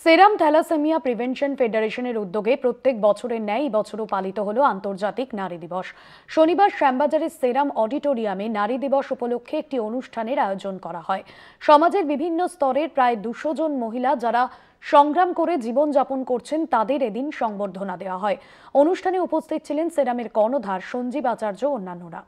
সেরাম thalassaemia prevention ফেডারেশনের উদ্যোগে প্রত্যেক বছরের ন্যায় এই বছরও পালিত হলো আন্তর্জাতিক নারী দিবস। শনিবার শ্যামবাজারের সেরাম অডিটোরিয়ামে নারী দিবস উপলক্ষে একটি অনুষ্ঠানের আয়োজন করা হয়। সমাজের বিভিন্ন স্তরের প্রায় 200 জন মহিলা যারা সংগ্রাম করে জীবনযাপন করছেন তাদের এদিন সংবর্ধনা দেওয়া হয়। অনুষ্ঠানে উপস্থিত ছিলেন সেরামের কর্ণধার সঞ্জীব আচার্য ও অন্যান্যরা।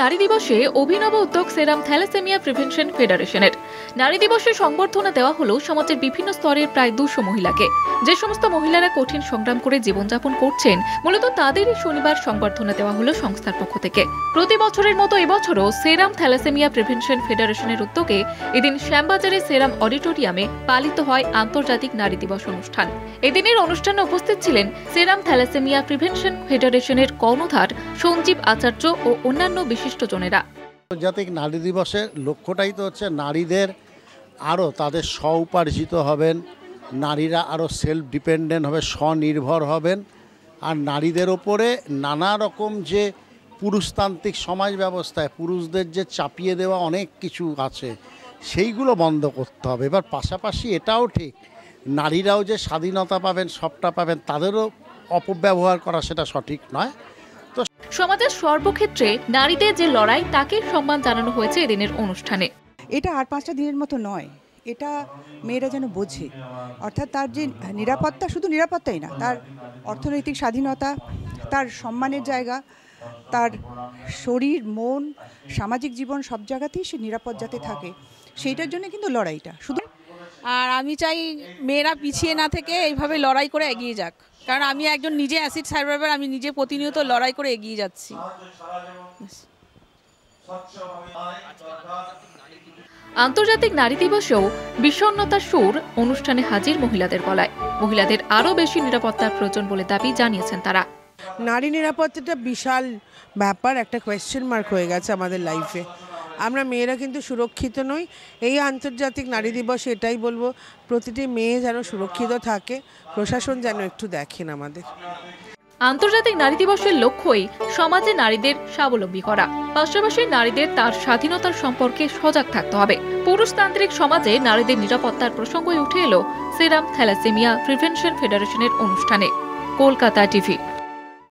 নারী দিবসে অভিনব উদ্যোগ সেরাম থ্যালাসেমিয়া প্রিভেনশন ফেডারেশনের। নারী দিবসে সংবর্ধনা দেওয়া হলো সমাজের বিভিন্ন স্তরের প্রায় 200 মহিলাকে। যে সমস্ত মহিলারা কঠিন সংগ্রাম করে জীবনযাপন করছেন মূলত তাদেরই শনিবার সংবর্ধনা দেওয়া হলো সংস্থার পক্ষ থেকে। প্রতি বছরের মতো এবছরও সেরাম থ্যালাসেমিয়া প্রিভেনশন ফেডারেশনের উদ্যোগে এদিন শ্যামবাজারের সেরাম অডিটোরিয়ামে পালিত হয় আন্তর্জাতিক নারী দিবস অনুষ্ঠান। এদিনের অনুষ্ঠানে উপস্থিত ছিলেন সেরাম থ্যালাসেমিয়া প্রিভেনশন ফেডারেশনের কর্ণধার সঞ্জীব আচার্য ও অন্যান্য বিশিষ্টজনেরা। আন্তর্জাতিক নারী দিবসের লক্ষ্যটাই তো হচ্ছে নারীদের আরও তাদের স্ব-উপার্জিত হবেন, নারীরা আরও সেলফ ডিপেন্ডেন্ট হবে, স্বনির্ভর হবেন। আর নারীদের ওপরে নানা রকম যে পুরুষতান্ত্রিক সমাজ ব্যবস্থায় পুরুষদের যে চাপিয়ে দেওয়া অনেক কিছু আছে সেইগুলো বন্ধ করতে হবে। এবার পাশাপাশি এটাও ঠিক নারীরাও যে স্বাধীনতা পাবেন, সবটা পাবেন, তাদেরও অপব্যবহার করা সেটা সঠিক নয়। সমাজের সর্বক্ষেত্রে নারীদের যে লড়াই তাকে সম্মান জানানো হয়েছে এদিনের অনুষ্ঠানে। এটা আর 5টা দিনের মতো নয়, এটা মেয়েরা যেন বোঝে, অর্থাৎ তার যে নিরাপত্তা, শুধু নিরাপত্তাই না, তার অর্থনৈতিক স্বাধীনতা, তার সম্মানের জায়গা, তার শরীর, মন, সামাজিক জীবন সব জায়গাতেই সে নিরাপদ যাতে থাকে, সেইটার জন্য কিন্তু লড়াইটা শুধু। আর আমি চাই মেয়েরা পিছিয়ে না থেকে এইভাবে লড়াই করে এগিয়ে যাক, কারণ আমি একজন নিজে অ্যাসিড সার্ভাইভার, আমি নিজে প্রতিনিয়ত লড়াই করে এগিয়ে যাচ্ছি। আন্তর্জাতিক নারী দিবসেও বিষণ্ণতার সুর অনুষ্ঠানে হাজির মহিলাদের গলায়। মহিলাদের আরও বেশি নিরাপত্তার প্রয়োজন বলে দাবি জানিয়েছেন তারা। নারী নিরাপত্তাটা বিশাল ব্যাপার, একটা কোয়েশ্চেন মার্ক হয়ে গেছে আমাদের লাইফে। আমরা মেয়েরা কিন্তু সুরক্ষিত নই। এই আন্তর্জাতিক নারী দিবসে এটাই বলবো, প্রতিটি মেয়ে যেন সুরক্ষিত থাকে, প্রশাসন যেন একটু দেখেন আমাদের। আন্তর্জাতিক নারী দিবসের লক্ষ্যই সমাজে নারীদের স্বাবলম্বী করা, পাশাপাশি নারীদের তার স্বাধীনতার সম্পর্কে সজাগ থাকতে হবে। পুরুষতান্ত্রিক সমাজে নারীদের নিরাপত্তার প্রসঙ্গই উঠে এলো সেরাম থ্যালাসেমিয়া প্রিভেনশন ফেডারেশনের অনুষ্ঠানে। কলকাতা টিভি।